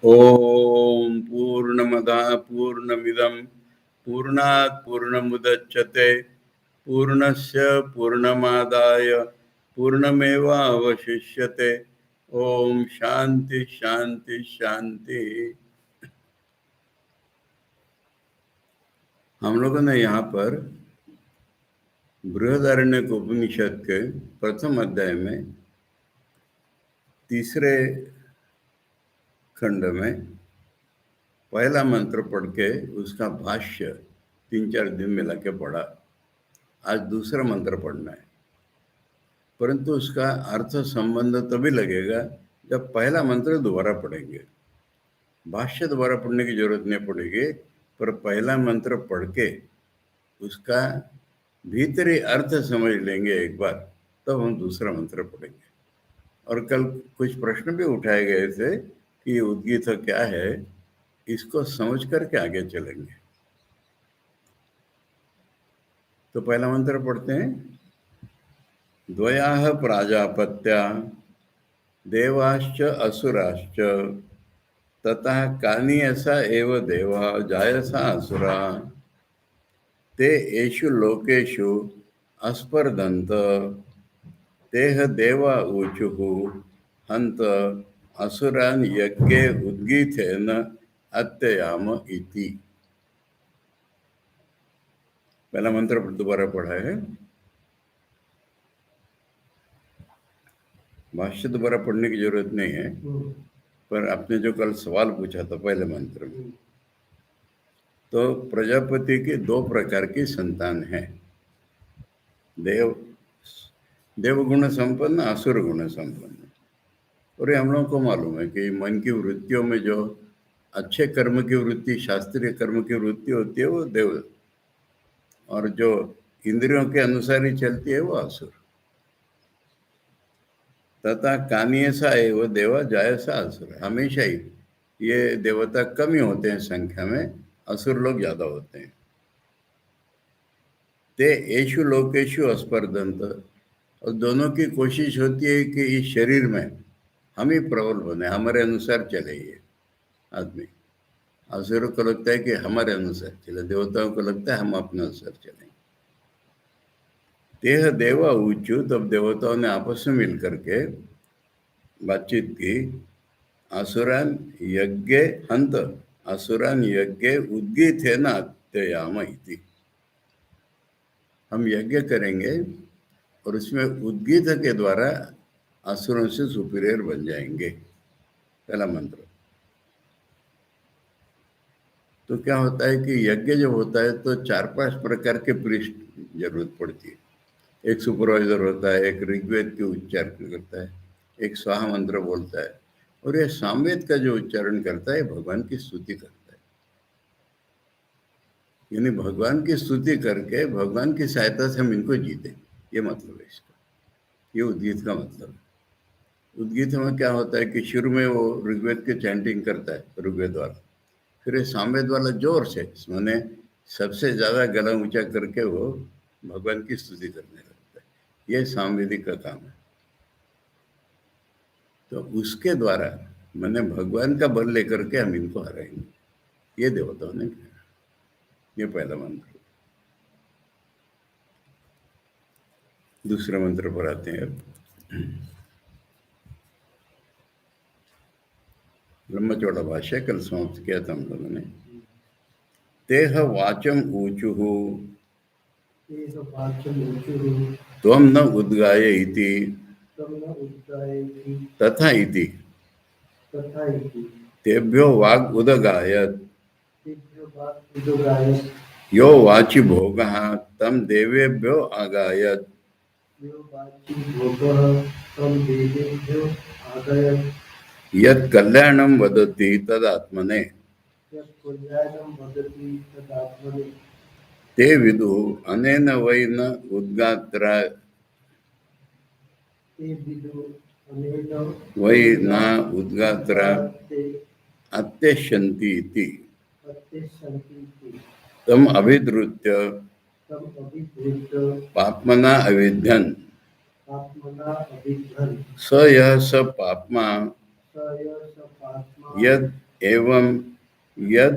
ओम पूर्णमदः पूर्णमिदं पूर्णात् पूर्णमुदच्यते पूर्णस्य पूर्णमादाय पूर्णमेवावशिष्यते। ओम शांति शांति शांति। हम लोगों ने यहाँ पर बृहदारण्यक उपनिषद के प्रथम अध्याय में तीसरे खंड में पहला मंत्र पढ़ के उसका भाष्य 3-4 दिन में लाके पढ़ा। आज दूसरा मंत्र पढ़ना है, परंतु उसका अर्थ संबंध तभी लगेगा जब पहला मंत्र दोबारा पढ़ेंगे। भाष्य दोबारा पढ़ने की जरूरत नहीं पड़ेगी, पर पहला मंत्र पढ़ के उसका भीतरी अर्थ समझ लेंगे एक बार, तब हम दूसरा मंत्र पढ़ेंगे। और कल कुछ प्रश्न भी उठाए गए थे कि उद्गीत क्या है, इसको समझ करके आगे चलेंगे। तो पहला मंत्र पढ़ते हैं। द्वयाः प्राजापत्या देवाश्च असुराश्च ततः कानीयसा एव देवा जायसा असुरा ते येषु लोकेषु अस्पर्धन्त तेह देवा ऊचुः हन्त असुरान् यज्ञे उद्गीथेन अत्ययाम इति। पहला मंत्र दोबारा पढ़ा है। भाष्य दोबारा पढ़ने की जरूरत नहीं है, पर आपने जो कल सवाल पूछा था पहले मंत्र में, तो प्रजापति के 2 प्रकार की संतान है, देव गुण संपन्न, असुर गुण संपन्न। और ये हम लोगों को मालूम है कि मन की वृत्तियों में जो अच्छे कर्म की वृत्ति, शास्त्रीय कर्म की वृत्ति होती है वो देव, और जो इंद्रियों के अनुसार ही चलती है वो असुर। तथा कानीयसा है वो देवा जायसा असुर। हमेशा ही ये देवता कम ही होते हैं संख्या में, असुर लोग ज्यादा होते हैं। ते येषु लोकेषु अस्पर्धन्त, और दोनों की कोशिश होती है कि इस शरीर में हम ही प्रबल बने, हमारे अनुसार चले। ये आदमी, असुरों को लगता है कि हमारे अनुसार चले, देवताओं को लगता है हम अपने अनुसार चलें। तेह देवा ऊंचू, तब देवताओं ने आपस में मिल करके बातचीत की। असुरान यज्ञ हंत, असुरान यज्ञ उद्गीत है ना अत्ययाम इति। हम यज्ञ करेंगे और उसमें उद्गीत के द्वारा असुरों से सुपीरियर बन जाएंगे। पहला मंत्र। तो क्या होता है कि यज्ञ जो होता है तो 4-5 प्रकार के पृष्ठ जरूरत पड़ती है। एक सुपरवाइजर होता है, एक ऋग्वेद के उच्चारण करता है, एक स्वाहा मंत्र बोलता है, और ये सामवेद का जो उच्चारण करता है भगवान की स्तुति करता है। यानी भगवान की स्तुति करके भगवान की सहायता से हम इनको जीते, ये मतलब है इसका। ये उद्गीत का मतलब है। उद्गीत में क्या होता है कि शुरू में वो ऋग्वेद के चैंटिंग करता है, ऋग्वेद वाला, फिर ये सामवेद वाला जोर से, मैंने सबसे ज्यादा गला ऊंचा करके वो भगवान की स्तुति करने लगता है। ये सामवेदिक का काम है। तो उसके द्वारा मैंने भगवान का बल लेकर के हम इनको हराएंगे, ये देवताओं ने कहा। ये पहला मंत्र। दूसरा मंत्र पर आते हैं अब। ब्रह्मचौड़ा भाष्य कल समाप्त किया था हम लोगों ने। तेह वाचम ऊचुः त्वं न उद्गाय इति तथा इति तेभ्यो वाग उदगायत यो वाचि भोगः तम देवेभ्यो आगायत यत् कल्याणं वदति तदात्मने ते विदुः अनेन वै न उद्गात्रा वै न उद्गात्रा अत्यशन्ति इति तम अभिद्रुत्य पाप्मना अविध्यन् स यः स पाप्मा यद् एवं यद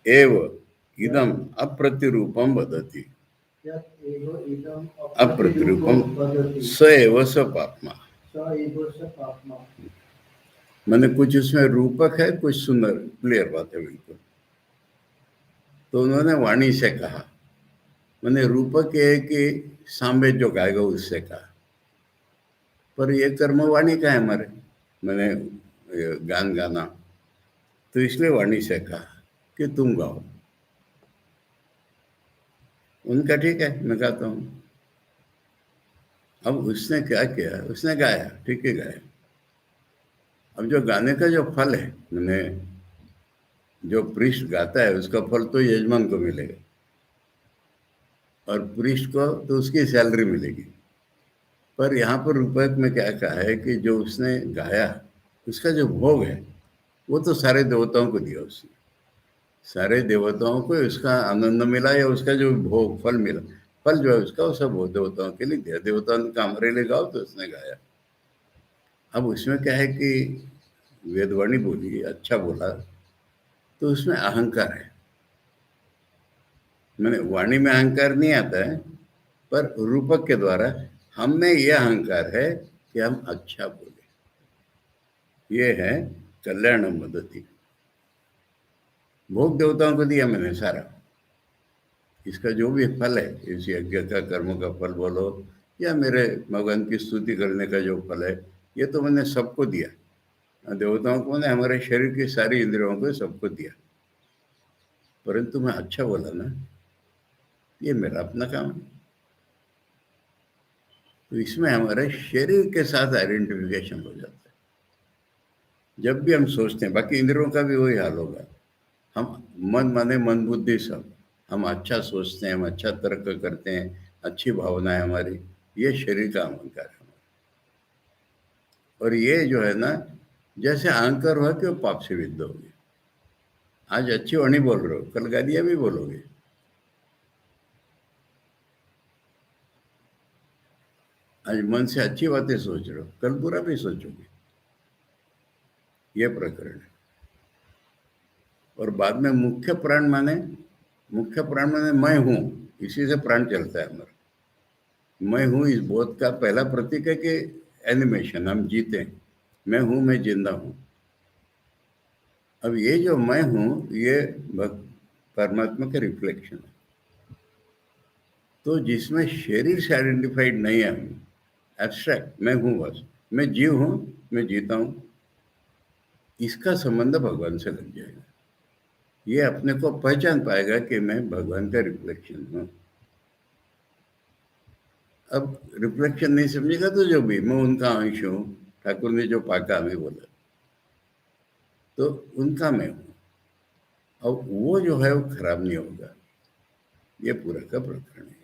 एव इदम अप्रतिरूपम वदति, अप्रतिरूपम स एव स पाप्मा। मैंने कुछ उसमें रूपक है, कुछ सुंदर, क्लियर बात है बिल्कुल। तो उन्होंने वाणी से कहा, मैंने रूपक है कि सांबे जो गाएगा उससे कहा, पर ये कर्म वाणी का है हमारे, मैंने गान गाना, तो इसलिए वाणी से कहा कि तुम गाओ। उनका ठीक है, मैं गाता हूँ। अब उसने क्या किया, उसने गाया, ठीक है गाया। अब जो गाने का जो फल है, मैंने जो पृष्ठ गाता है उसका फल तो यजमान को मिलेगा, और पृष्ठ को तो उसकी सैलरी मिलेगी। पर यहाँ पर रूपक में क्या कहा है कि जो उसने गाया उसका जो भोग है वो तो सारे देवताओं को दिया उसने, सारे देवताओं को उसका आनंद मिला, या उसका जो भोग फल मिला, फल जो है उसका वो सब देवताओं के लिए दिया। देवताओं ने कहा हमारे लिए गाओ, तो उसने गाया। अब उसमें क्या है कि वेदवाणी बोली, अच्छा बोला, तो उसमें अहंकार है। मैंने वाणी में अहंकार नहीं आता है, पर रूपक के द्वारा हमें यह अहंकार है कि हम अच्छा बोले। ये है कल्याण मदति। भोग देवताओं को दिया मैंने सारा, इसका जो भी फल है, इस यज्ञ का, कर्म का फल बोलो, या मेरे भगवान की स्तुति करने का जो फल है, ये तो मैंने सबको दिया। देवताओं को ने, हमारे शरीर की सारी इंद्रियों को सबको दिया, परंतु मैं अच्छा बोला ना, ये मेरा अपना काम है। तो इसमें हमारे शरीर के साथ आइडेंटिफिकेशन हो जाता है जब भी हम सोचते हैं। बाकी इंद्रियों का भी वही हाल होगा। हम मन माने मन बुद्धि सब, हम अच्छा सोचते हैं, हम अच्छा तर्क करते हैं, अच्छी भावना है हमारी, ये शरीर का अहंकार है हमारा। और ये जो है ना, जैसे अहंकार हुआ कि वो पाप से विद्ध होगे। आज अच्छी वाणी बोल रहे हो, कल गालियां भी बोलोगे। आज मन से अच्छी बातें सोच रहे हो, कल बुरा भी सोचोगे। ये प्रकरण है। और बाद में मुख्य प्राण माने मैं हूं, इसी से प्राण चलता है हमारा। मैं हूं इस बोध का पहला प्रतीक है कि एनिमेशन, हम जीते हैं, मैं हूं, मैं जिंदा हूं। अब ये जो मैं हूं, ये परमात्मा का रिफ्लेक्शन है। तो जिसमें शरीर से आइडेंटिफाइड नहीं है हम, एब्स्ट्रैक्ट मैं हूं, बस मैं जीव हूं, मैं जीता हूं, इसका संबंध भगवान से लग जाएगा। ये अपने को पहचान पाएगा कि मैं भगवान का रिफ्लेक्शन हूं। अब रिफ्लेक्शन नहीं समझेगा तो जो भी, मैं उनका अंश हूं, ठाकुर ने जो पाका हमें बोला, तो उनका मैं हूं। अब वो जो है वो खराब नहीं होगा। ये पूरा का प्रकरण है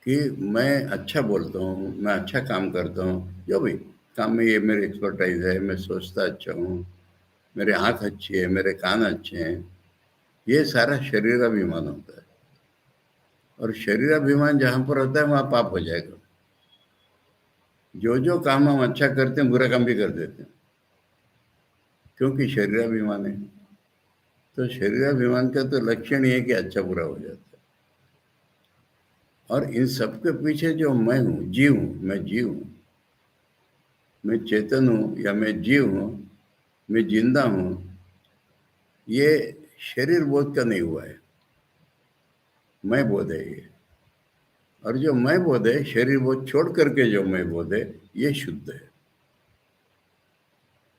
कि मैं अच्छा बोलता हूँ, मैं अच्छा काम करता हूँ, जो भी काम में ये मेरी एक्सपर्टाइज है, मैं सोचता अच्छा हूँ, मेरे आँख अच्छी है, मेरे कान अच्छे हैं, ये सारा शरीराभिमान होता है। और शरीराभिमान जहाँ पर होता है वहाँ पाप हो जाएगा। जो जो काम हम अच्छा करते हैं, बुरा काम भी कर देते हैं, क्योंकि शरीराभिमान है। तो शरीराभिमान का तो लक्षण ये है कि अच्छा बुरा हो जाता है। और इन सब के पीछे जो मैं हूँ, जीव हूँ, मैं जीव हूँ, मैं चेतन हूँ, या मैं जीव हूँ, मैं जिंदा हूँ, ये शरीर बोध का नहीं हुआ है, मैं बोध है ये। और जो मैं बोध है, शरीर बोध छोड़ करके जो मैं बोध है, ये शुद्ध है।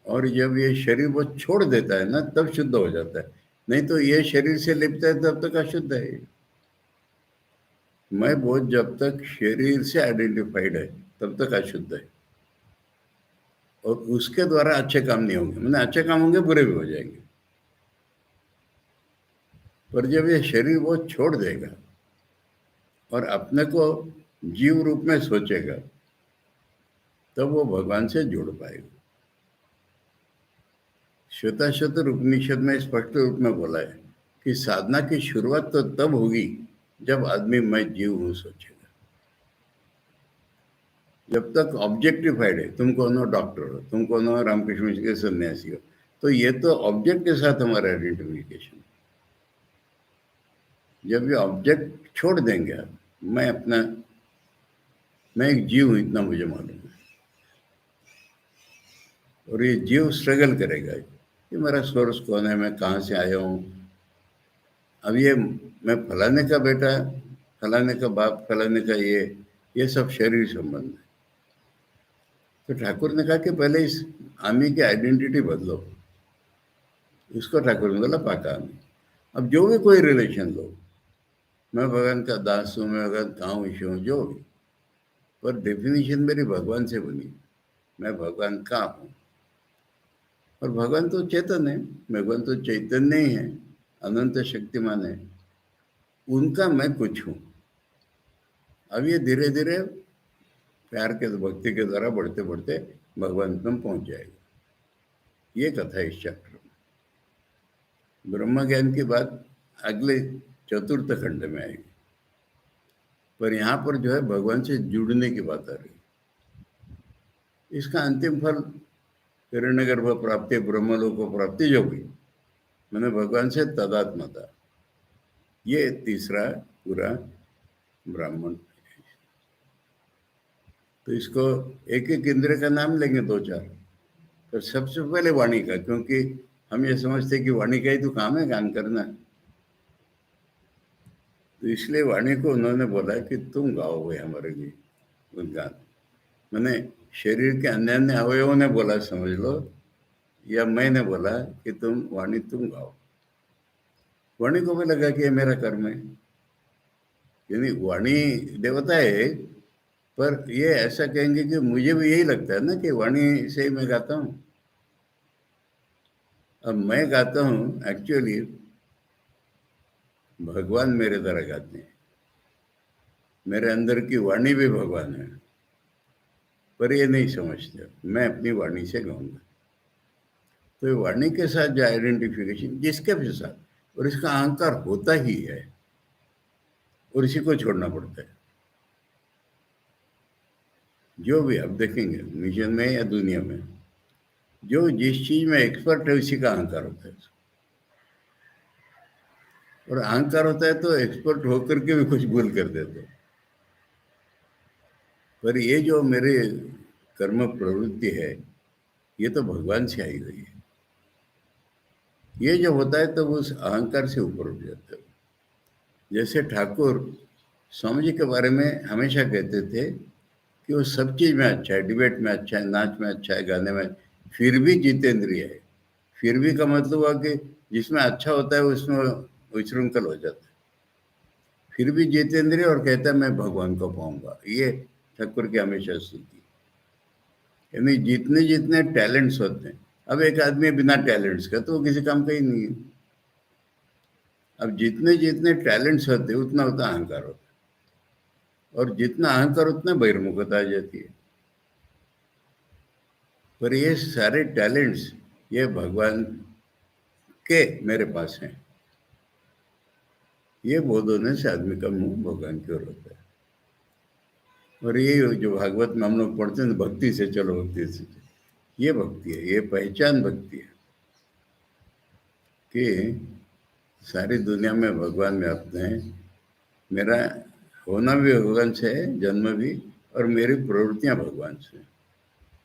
और जब ये शरीर बोध छोड़ देता है ना, तब शुद्ध हो जाता है। नहीं तो ये शरीर से लिपता है तब तक अशुद्ध है ये। मैं बोध जब तक शरीर से आइडेंटिफाइड है तब तक अशुद्ध है। और उसके द्वारा अच्छे काम नहीं होंगे, मैंने अच्छे काम होंगे, बुरे भी हो जाएंगे। पर जब ये शरीर बोध छोड़ देगा और अपने को जीव रूप में सोचेगा, तब वो भगवान से जुड़ पाएगा। श्वेताश्वतर उपनिषद में स्पष्ट रूप में बोला है कि साधना की शुरुआत तो तब होगी जब आदमी मैं जीव हूं सोचेगा। जब तक ऑब्जेक्टिफाइड है, तुम कौन हो, डॉक्टर हो, तुम कौन हो, रामकृष्ण मिशन के सन्यासी हो, तो ये तो ऑब्जेक्ट के साथ हमारा आइडेंटिफिकेशन। जब ये ऑब्जेक्ट छोड़ देंगे आप, मैं अपना, मैं एक जीव हूं, इतना मुझे मालूम है, और ये जीव स्ट्रगल करेगा कि मेरा सोर्स कौन है, मैं कहाँ से आया हूँ। अब ये मैं फलाने का बेटा, फलाने का बाप, फलाने का ये सब शरीर संबंध है। तो ठाकुर ने कहा कि पहले इस आमी की आइडेंटिटी बदलो। इसको ठाकुर ने बोला पाका आमी। अब जो भी कोई रिलेशन लो, मैं भगवान का दास हूँ, मैं भगवान का अंश हूँ, जो भी, पर डेफिनेशन मेरी भगवान से बनी, मैं भगवान का हूँ। और भगवान तो चेतन है, भगवान तो चैतन्य ही है, अनंत शक्तिमान है, उनका मैं कुछ हूँ। अब ये धीरे धीरे प्यार के भक्ति के द्वारा बढ़ते बढ़ते भगवान तक पहुंच जाएगा। ये कथा है इस चैप्टर में। ब्रह्म ज्ञान की बात अगले चतुर्थ खंड में आएगी, पर यहाँ पर जो है भगवान से जुड़ने की बात आ रही है। इसका अंतिम फल हिरण्यगर्भ प्राप्ति, ब्रह्मलोक को प्राप्ति जो भी, मैंने भगवान से तादात्म्यता, ये तीसरा पूरा ब्राह्मण। तो इसको एक एक इंद्र का नाम लेंगे, दो चार। तो सबसे पहले वाणी का, क्योंकि हम ये समझते कि वाणी का ही तो काम है गान करना, तो इसलिए वाणी को उन्होंने बोला कि तुम गाओ भाई हमारे लिए गुणगान। मैंने शरीर के अन्य अन्य अवयवों ने बोला समझ लो, या मैंने बोला कि तुम वाणी तुम गाओ। वाणी को भी लगा कि ये मेरा कर्म है, यानी वाणी देवता है, पर ये ऐसा कहेंगे कि मुझे भी यही लगता है ना कि वाणी से ही मैं गाता हूँ। अब मैं गाता हूँ, एक्चुअली भगवान मेरे द्वारा गाते हैं, मेरे अंदर की वाणी भी भगवान है, पर ये नहीं समझते, मैं अपनी वाणी से गाऊंगा। तो ये वाणी के साथ जो आइडेंटिफिकेशन जिसके भी साथ, और इसका अहंकार होता ही है, और इसी को छोड़ना पड़ता है। जो भी आप देखेंगे मिशन में या दुनिया में, जो जिस चीज में एक्सपर्ट है उसी का अहंकार होता है। और अहंकार होता है तो एक्सपर्ट होकर के भी कुछ भूल कर देते हैं। पर ये जो मेरे कर्म प्रवृत्ति है, ये तो भगवान से आई हुई है। ये जो होता है तो वो उस अहंकार से ऊपर उठ जाता है। जैसे ठाकुर स्वामी जी के बारे में हमेशा कहते थे कि वो सब चीज में अच्छा है, डिबेट में अच्छा है, नाच में अच्छा है, गाने में, फिर भी जितेंद्रिय है। फिर भी का मतलब हुआ कि जिसमें अच्छा होता है उसमें विशृंखल हो जाता है। फिर भी जितेंद्रिय और कहता है मैं भगवान को पाऊंगा। ये ठाकुर की हमेशा स्तुति। यानी जितने जितने टैलेंट्स होते हैं, अब एक आदमी बिना टैलेंट्स का तो वो किसी काम का ही नहीं है। अब जितने जितने टैलेंट्स होते हैं उतना उतना अहंकार होता है, और जितना अहंकार उतना बहिर्मुखता आ जाती है। पर ये सारे टैलेंट्स ये भगवान के मेरे पास हैं, ये बोध होने से आदमी का मुंह भगवान की ओर होता है। और ये जो भागवत में हम लोग पढ़ते हैं, भक्ति से चलो, भक्ति से चलो, ये भक्ति है, ये पहचान भक्ति है कि सारी दुनिया में भगवान व्याप्त हैं। मेरा होना भी भगवान से है, जन्म भी, और मेरी प्रवृत्तियां भगवान से,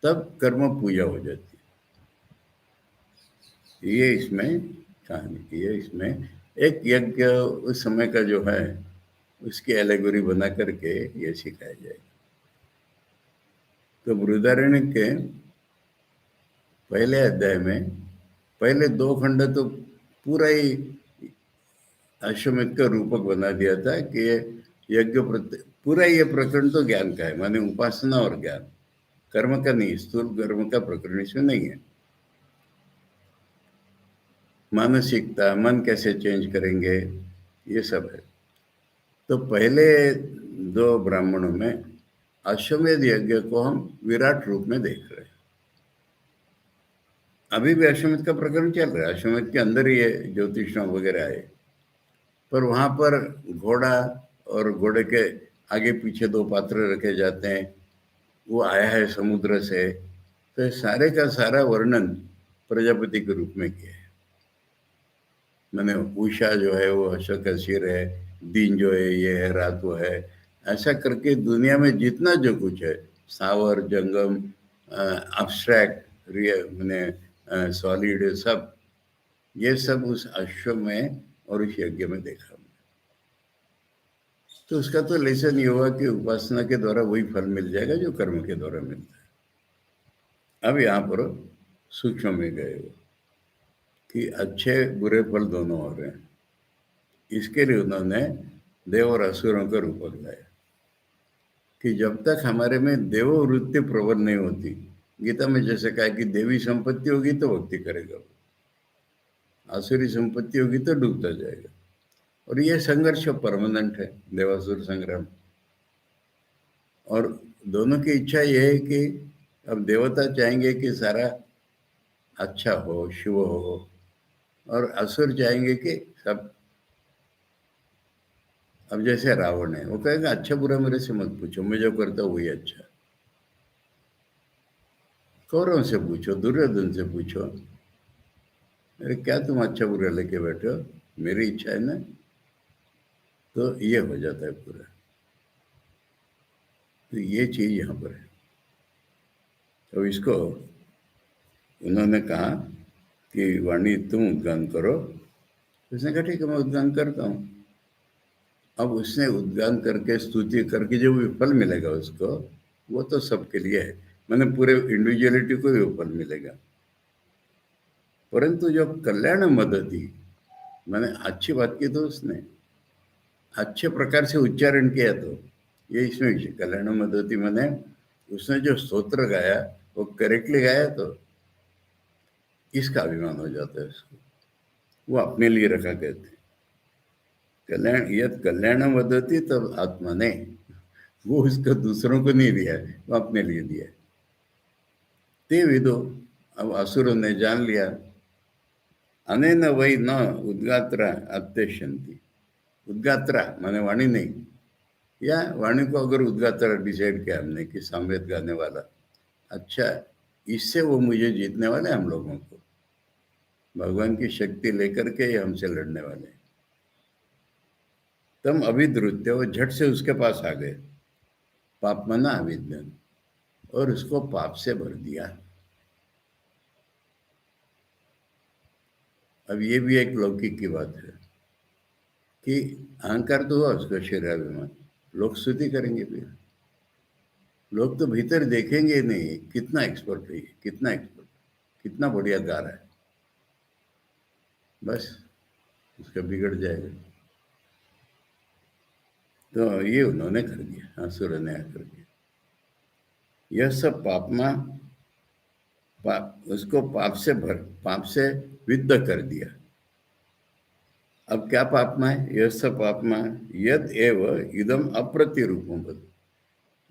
तब कर्म पूजा हो जाती है। ये इसमें कहानी, ये इसमें एक यज्ञ उस समय का जो है उसकी एलेगोरी बना करके ये सिखाया जाएगा। तो बृहदारण्य के पहले अध्याय में पहले दो खंड तो पूरा ही अश्वमेध का रूपक बना दिया था कि यज्ञ पूरा ये प्रकरण तो ज्ञान का है, माने उपासना और ज्ञान, कर्म का नहीं, स्थूल कर्म का प्रकरण इसमें नहीं है। मानसिकता, मन कैसे चेंज करेंगे, ये सब है। तो पहले दो ब्राह्मणों में अश्वमेध यज्ञ को हम विराट रूप में देख रहे हैं। अभी भी अश्वमेध का प्रकरण चल रहा है, अश्वमेध के अंदर ही ये ज्योतिषम वगैरह आए, पर वहां पर घोड़ा और घोड़े के आगे पीछे दो पात्र रखे जाते हैं, वो आया है समुद्र से, तो ये सारे का सारा वर्णन प्रजापति के रूप में किया है। मैंने उषा जो है वो अशोक शिर है, दिन जो है ये है, रात वो है, ऐसा करके दुनिया में जितना जो कुछ है, स्थावर जंगम, अब्स्ट्रैक्ट रियल मैंने सॉलिड, सब ये सब उस अश्व में और उस यज्ञ में देखा। तो उसका तो लेसन ये हुआ कि उपासना के द्वारा वही फल मिल जाएगा जो कर्म के द्वारा मिलता है। अब यहाँ पर सूक्ष्म में गए हो कि अच्छे बुरे फल दोनों हो रहे हैं। इसके लिए उन्होंने देव और असुरों का रूप लाया कि जब तक हमारे में देववृत्ति प्रबल नहीं होती, गीता में जैसे कहा कि देवी संपत्ति होगी तो भक्ति करेगा, आसुरी संपत्ति होगी तो डूबता जाएगा। और ये संघर्ष परमानेंट है, देवासुर संग्राम। और दोनों की इच्छा ये है कि अब देवता चाहेंगे कि सारा अच्छा हो, शुभ हो, और असुर चाहेंगे कि सब, अब जैसे रावण है, वो कहेगा अच्छा बुरा मेरे से मत पूछो, मैं जो करता हूँ वही अच्छा। कौरव से पूछो, दुर्योधन से पूछो, अरे क्या तुम अच्छा बुरा लेके बैठे हो, मेरी इच्छा है ना। तो ये हो जाता है पूरा। तो ये चीज यहाँ पर है। तो इसको उन्होंने कहा कि वाणी तुम उद्गान करो। उसने कहा ठीक है मैं उद्गान करता हूँ। अब उसने उद्गान करके स्तुति करके जो भी फल मिलेगा उसको, वो तो सबके लिए है, मैंने पूरे इंडिविजुअलिटी को भी वो फल मिलेगा। परंतु जो कल्याण मदति, मैंने अच्छी बात की तो उसने अच्छे प्रकार से उच्चारण किया, तो ये इसमें विषय कल्याण मदति मैंने उसने जो स्तोत्र गाया वो करेक्टली गाया, तो इसका अभिमान हो जाता है उसको, वो अपने लिए रखा कहते हैं। कल्याण यद कल्याण मदति तब आत्मा ने, वो उसको दूसरों को नहीं दिया है, वो अपने लिए दिया है। ते विदो, अब असुरों ने जान लिया, अनेन वही न उद्गात्रा अत्यशंति, उद्गात्रा माने वाणी नहीं, या वाणी को अगर उद्गात्रा डिसाइड किया हमने कि सामवेद गाने वाला, अच्छा इससे वो मुझे जीतने वाले, हम लोगों को भगवान की शक्ति लेकर के ये हमसे लड़ने वाले। तम अभिद्रुत्य, वो झट से उसके पास आ गए, पाप मना अविद्यन, और उसको पाप से भर दिया। अब ये भी एक लौकिक की बात है कि अहंकार तो हुआ उसका, शरीराभिमान, लोग स्तुति करेंगे भी, लोग तो भीतर देखेंगे नहीं कितना एक्सपर्ट है, कितना एक्सपर्ट, कितना बढ़िया गा रहा है, बस उसका बिगड़ जाएगा। तो ये उन्होंने कर दिया, असुर ने आकर के यह सब पापमा, उसको पाप से विद्ध कर दिया। अब क्या पापमा है, यह सब पापमा यद एव इदम अप्रतिरूपम बद,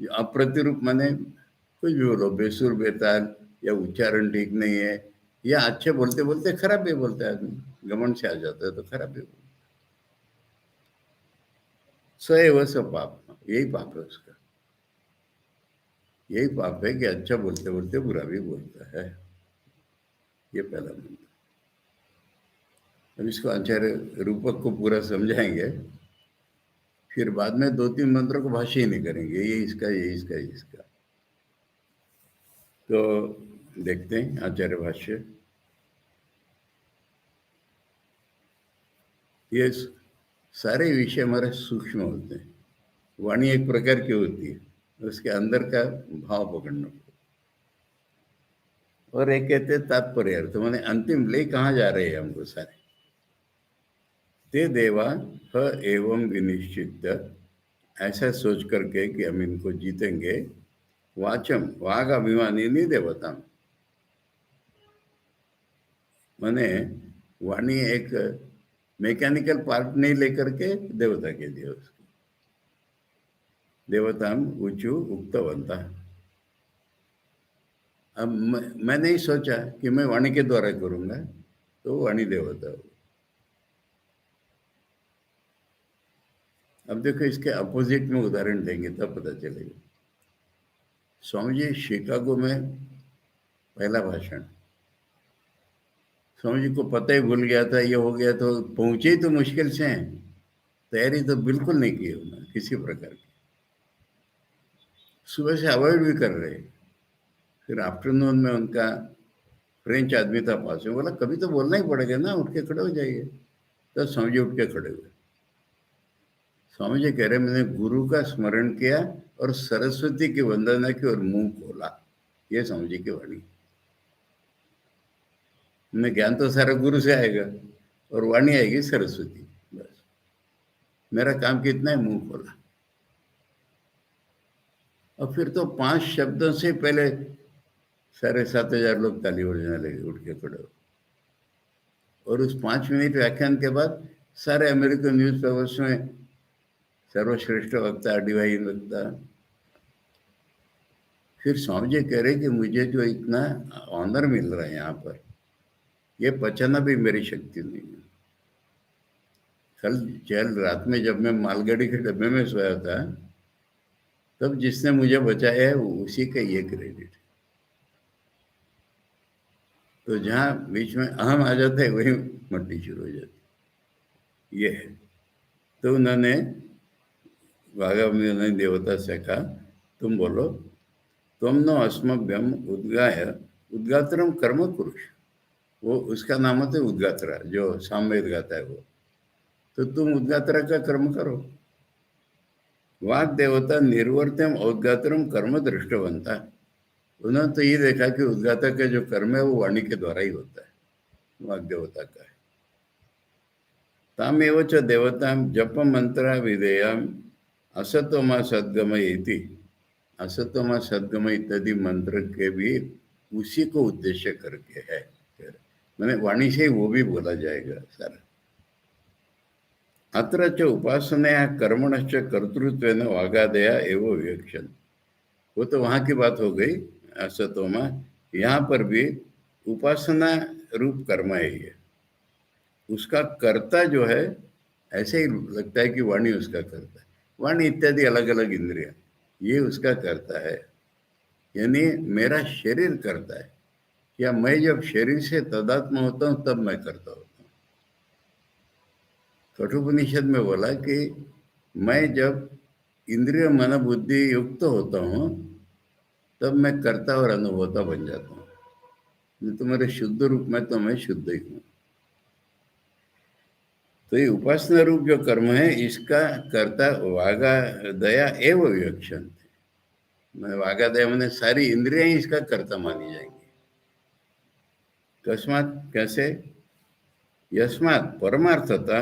अप्रतिरूप माने कुछ भी बोलो, बेसुर बेताल, या उच्चारण ठीक नहीं है, या अच्छे बोलते बोलते खराब भी बोलता है आदमी, घमंड से आ जाता है तो खराब भी बोलता है। सएव स पाप, यही पाप है उसका, यही पाप है कि अच्छा बोलते बोलते बुरा भी बोलता है। ये पहला मंत्र। अब इसको आचार्य रूपक को पूरा समझाएंगे, फिर बाद में दो तीन मंत्रों को भाष्य ही नहीं करेंगे, ये इसका, ये इसका, ये इसका। तो देखते हैं आचार्य भाष्य। ये सारे विषय हमारे सूक्ष्म होते हैं। वाणी एक प्रकार की होती है, उसके अंदर का भाव पकड़ना पड़ता है। और एक कहते हैं तात्पर्य अर्थ, माने अंतिम ले कहाँ जा रहे हैं हमको सारे। ते देवा ह एवं विनिश्चित, ऐसा सोच करके कि हम इनको जीतेंगे, वाचम वाघ अभिमानी नहीं देवता, माने वाणी एक मैकेनिकल पार्ट नहीं लेकर के देवता के दिए उसको, देवता ऊंचू उक्तवंता। अब मैं नहीं सोचा कि मैं वाणी के द्वारा करूंगा, तो वाणी देवता हो। अब देखो इसके अपोजिट में उदाहरण देंगे तब पता चलेगा। स्वामी जी शिकागो में पहला भाषण, स्वामी जी को पता ही भूल गया था, ये हो गया, तो पहुंचे ही तो मुश्किल से हैं, तैयारी तो बिल्कुल नहीं की उन्होंने किसी प्रकार की, सुबह से अवॉइड भी कर रहे। फिर आफ्टरनून में उनका फ्रेंच आदमी था पास में, बोला कभी तो बोलना ही पड़ेगा ना, उठ के खड़े हो जाइए। तो स्वामी जी उठ के खड़े हुए। स्वामी जी कह रहे मैंने गुरु का स्मरण किया और सरस्वती की वंदना की और मुंह खोला। ये स्वामी जी की वाणी। मैं ज्ञान तो सारा गुरु से आएगा और वाणी आएगी सरस्वती, बस मेरा काम कितना है, मुंह खोला। और फिर तो 5 शब्दों से पहले 7,500 लोग ताली बजाने लगे उठ के खड़े हो। और उस 5 मिनट व्याख्यान के बाद सारे अमेरिकन न्यूज पेपर्स में सर्वश्रेष्ठ वक्ता, डिवाइन वक्ता। फिर स्वामी जी कह रहे कि मुझे जो इतना ऑनर मिल रहा है यहाँ पर, ये पचाना भी मेरी शक्ति नहीं है। कल रात में जब मैं मालगाड़ी के डब्बे में सोया था, तब जिसने मुझे बचाया है उसी का ये क्रेडिट। तो जहाँ बीच में अहम आ जाता है वही मट्टी शुरू हो जाती, ये है। तो उन्होंने भागा में उन्होंने देवता से कहा तुम बोलो, तुम नो अस्मभ्यम उद्गाय उद्गात्रम कर्म पुरुष। वो उसका नाम होता है उद्गात्रा, जो सामवेद गाता है वो। तो तुम उद्गात्रा का कर्म करो। वाग देवता निर्वर्तम उद्गात्रम कर्म दृष्टवंता। उन्होंने तो ये देखा कि उद्गाता का जो कर्म है वो वाणी के द्वारा ही होता है, वाग देवता का है। तामेव च देवतां जप मंत्र विधेयम असतोमा सद्गमय इति। असतोमा सद्गमय इत्यादि मंत्र के भी उसी को उद्देश्य करके है। मैंने वाणी से वो भी बोला जाएगा सारा। अत्र च उपासनया कर्मणश्च कर्तृत्वेन वागादया एवं विवक्षन्। वो तो वहाँ की बात हो गई असतोमा। यहाँ पर भी उपासना रूप कर्म है ये। उसका कर्ता जो है, ऐसे ही लगता है कि वाणी उसका कर्ता है। वाणी इत्यादि अलग अलग इंद्रिया, ये उसका कर्ता है। यानी मेरा शरीर करता है, या मैं जब शरीर से तदात्म होता हूँ तब मैं करता होता हूँ। कठोपनिषद में बोला कि मैं जब इंद्रिय मन बुद्धि युक्त होता हूँ तब मैं कर्ता और अनुभवता बन जाता हूँ। नहीं तो मेरे शुद्ध रूप में तो मैं शुद्ध ही हूँ। तो ये उपासना रूप जो कर्म है इसका कर्ता वागा दया एवं विवक्षण। मैं वागा दया मैंने सारी इंद्रियां ही इसका कर्ता मानी जाएंगी। कस्मात कैसे? यस्मात् परमार्थता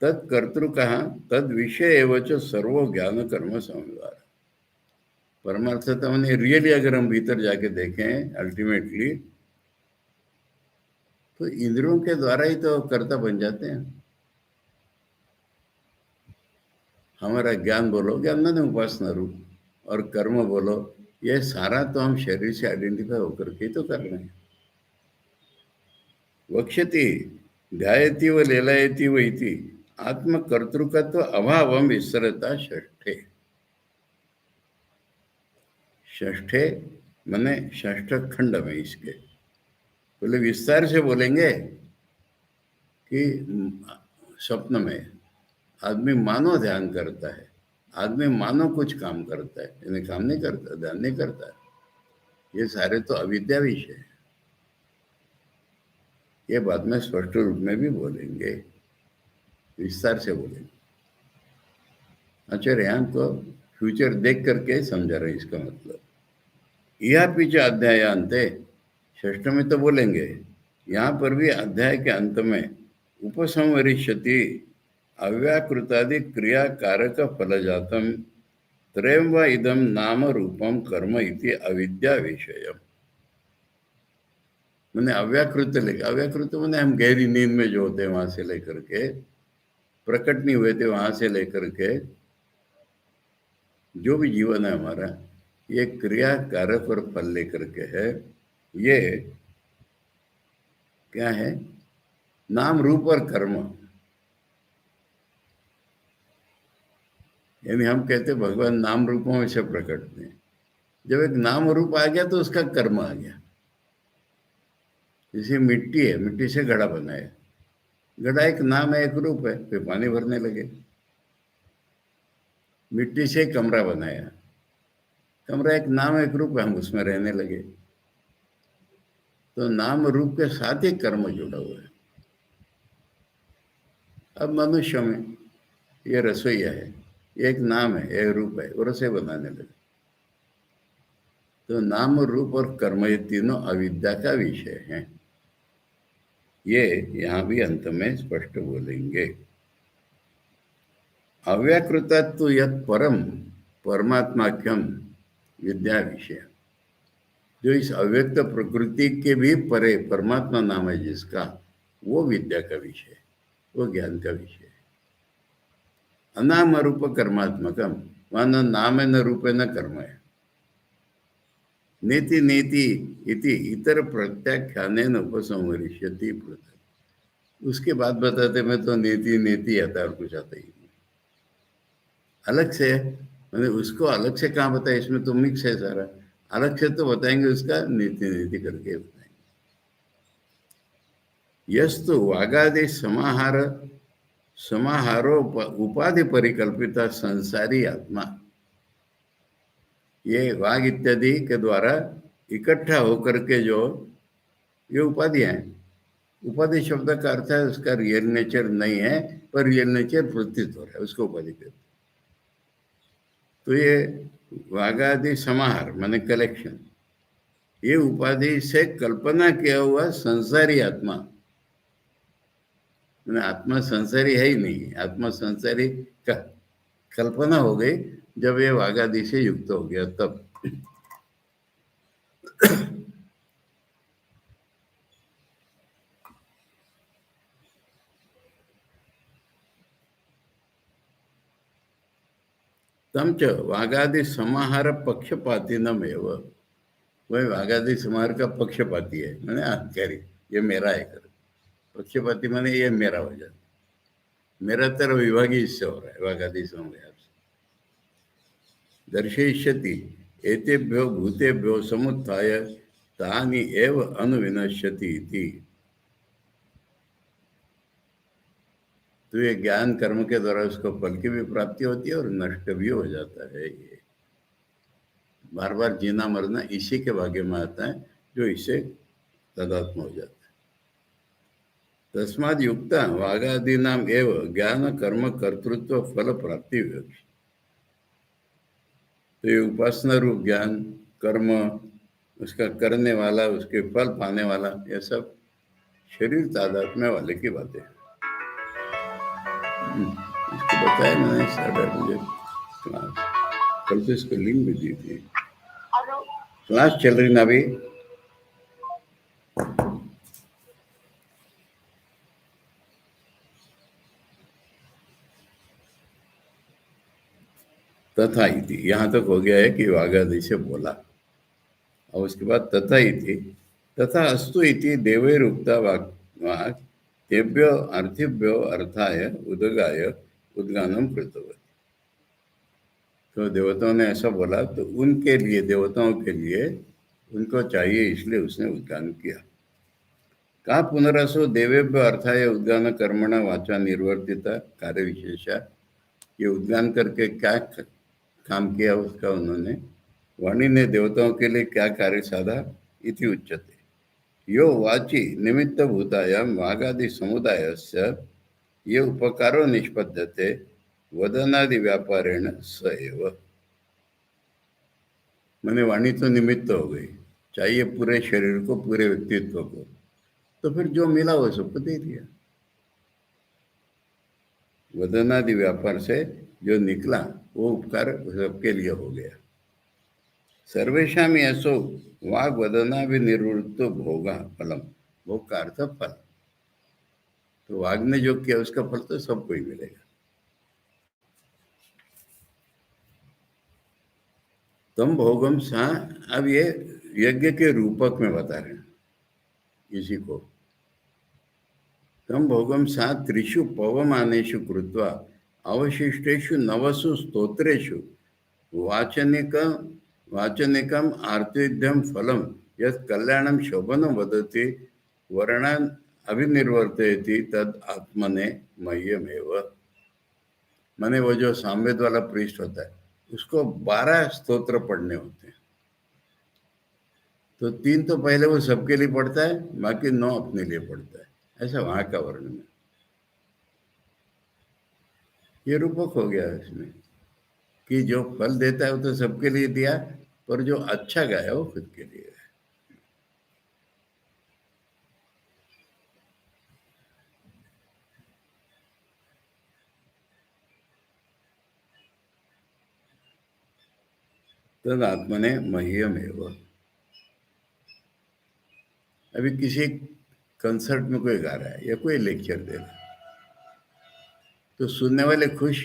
तत्कर्तृकः तद विषय एवं सर्वो ज्ञान कर्म संव्यवहार। परमार्थता मैंने रियली अगर हम भीतर जाके देखें अल्टीमेटली, तो इंद्रियों के द्वारा ही तो कर्ता बन जाते हैं। हमारा ज्ञान बोलो, ज्ञान मैंने उपासना रूप, और कर्म बोलो, ये सारा तो हम शरीर से आइडेंटिफाई होकर के तो कर रहे हैं। वक्ष्यति ध्यायति व लेलायति व इति आत्मकर्तृकत्व अभावम विसरता षष्ठे। षष्ठे माने षष्ठ खंड में इसके बोले विस्तार से बोलेंगे कि स्वप्न में आदमी मानो ध्यान करता है, आदमी मानो कुछ काम करता है, यानी काम नहीं करता, ध्यान नहीं करता। ये सारे तो अविद्या विषय है। ये बाद में स्पष्ट रूप में भी बोलेंगे, विस्तार से बोलेंगे। आचार्य यहाँ को फ्यूचर देख करके समझा रहे इसका मतलब। यह पीछे अध्याय अंत, षष्ठ में तो बोलेंगे, यहाँ पर भी अध्याय के अंत में उपसंवरिष्यति अव्याकृतादि क्रिया कारक फल जातम त्रयम व इदम नाम रूपम कर्म इति अविद्या विषय। मैंने अव्याकृत लेकर, अव्याकृत मैंने हम गहरी नींद में जो होते हैं वहां से लेकर के, प्रकट नहीं हुए थे वहां से लेकर के, जो भी जीवन है हमारा, ये क्रिया कारक और फल लेकर के है। ये क्या है? नाम रूप और कर्म। यानी हम कहते भगवान नाम रूपों में से प्रकट हैं, जब एक नाम रूप आ गया तो उसका कर्म आ गया। जैसे मिट्टी है, मिट्टी से घड़ा बनाया, घड़ा एक नाम है, एक रूप है, फिर पानी भरने लगे। मिट्टी से कमरा बनाया, कमरा एक नाम है, एक रूप है, हम उसमें रहने लगे। तो नाम रूप के साथ ही कर्म जुड़ा हुआ है। अब मनुष्य में ये रसोईया है, ये एक नाम है, एक रूप है, वो रसोई बनाने लगे। तो नाम रूप और कर्म ये तीनों अविद्या का विषय हैं। ये यहाँ भी अंत में स्पष्ट बोलेंगे। अव्याकृतत्व यत् परम परमात्माख्यम विद्या विषय, जो इस अव्यक्त प्रकृति के भी परे परमात्मा नाम है जिसका, वो विद्या का विषय, वो ज्ञान का विषय है। अनाम रूप कर्मात्मकम, वहाँ न नाम है न रूप है न कर्म है। नेति नेति इति इतर प्रत्याख्यानेन उपसंहरिष्यति पृथक्। उसके बाद बताते मैं तो नेति नेति आता और कुछ आता ही नहीं। अलग से मैंने उसको अलग से कहाँ बताया, इसमें तो मिक्स है सारा। अलग से तो बताएंगे उसका नीति नीति करके बताएंगे। यस्तु वागादि समाहार समाहारो उपाधि परिकल्पिता संसारी आत्मा, ये वाग इत्यादि के द्वारा इकट्ठा होकर के जो ये उपाधियां हैं, उपाधि शब्द का अर्थ है उसका रियल नेचर नहीं है, पर रियल नेचर प्रतीत हो रहा है, उसको उपाधि कहते हैं। तो ये वागादि समाहार माने कलेक्शन, ये उपाधि से कल्पना किया हुआ संसारी आत्मा, मैंने आत्मा संसारी है ही नहीं, आत्मा संसारी का कल्पना हो गई जब ये वागादि से युक्त हो गया तब। तम च वागादि समाहार पक्षपाती न मेव, वही वागादि समाहार का पक्षपाती है, मैंने अहंकारी, ये मेरा है कर। पक्षपाती मैंने ये मेरा हो जाता, मेरा तरह विभागी इससे हो रहा है वागादि समाहार से। दर्शयिष्यति एतेभ्यो भूतेभ्यो समुत्थाय तानि एव अनुविनश्यति इति। तो ये ज्ञान कर्म के द्वारा उसको फल की भी प्राप्ति होती है और नष्ट भी हो जाता है। ये बार बार जीना मरना इसी के भाग्य में आता है जो इससे तदात्म हो जाता है। तस्माद युक्ता वागादि नाम एव ज्ञान कर्म कर्तृत्व फल प्राप्ति विवक्षित। तो ये उपासना रूप ज्ञान कर्म, उसका करने वाला, उसके फल पाने वाला, ये सब शरीर तादात्म्य वाले की बातें। इसको बताया मैंने सारा मुझे क्लास, कल तो इसको लिंक भी दी थी। क्लास चल रही ना अभी? तथा इति यहाँ तक हो गया है कि वागादि से बोला, और उसके बाद तथा इति, तथा अस्तु इति देवैरुक्ता वाक् तेभ्यो अर्थिभ्यो अर्थाय उदगाय उद्गानम कृतवती। तो देवताओं ने ऐसा बोला तो उनके लिए, देवताओं के लिए उनको चाहिए, इसलिए उसने उद्गान किया। कहा पुनरसो देवेभ्य अर्थाय उद्गान कर्मणा वाचा निर्वर्तिता कार्य विशेषा, ये उद्गान करके क्या काम किया उसका उन्होंने, वाणी ने देवताओं के लिए क्या कार्य साधा, इति उच्यते। यो वाची निमित्त भूतायाम वागादि समुदायस्य ये उपकारो निष्पद्यते वदनादि व्यापारेण स एव। मैंने वाणी तो निमित्त हो गई, चाहिए पूरे शरीर को, पूरे व्यक्तित्व को, तो फिर जो मिला वो सबको दे दिया। वदनादि व्यापार से जो निकला वो उपकार सबके लिए हो गया। सर्वेशा में ऐसो वाग वदना भी निर्वृत्त भोगा फलम, भोग का अर्थ फल। तो वाग ने जो किया उसका फल तो सबको ही मिलेगा। तम भोगम सा, अब ये यज्ञ के रूपक में बता रहे हैं इसी को। तम भोगम सा त्रिषु पवमानेषु कृत्वा अवशिष्टेषु नवसु स्तोत्रेषु वाचनिक वाचनिकम आर्तिध्यम फलम यत् कल्याणम शोभनम वदति वर्णन अभिनिर्वर्तयति तद आत्मने मह्यमेव। माने वो जो सामवेद वाला प्रीस्ट होता है उसको 12 स्तोत्र पढ़ने होते हैं, तो 3 तो पहले वो सबके लिए पढ़ता है, बाकी 9 अपने लिए पढ़ता है। ऐसा वहां का वर्णन है। ये रूपक हो गया इसमें कि जो फल देता है वो तो सबके लिए दिया, पर जो अच्छा गाया वो खुद के लिए है। तद आत्मने मह्यम एवं। अभी किसी कंसर्ट में कोई गा रहा है या कोई लेक्चर दे रहा है, तो सुनने वाले खुश,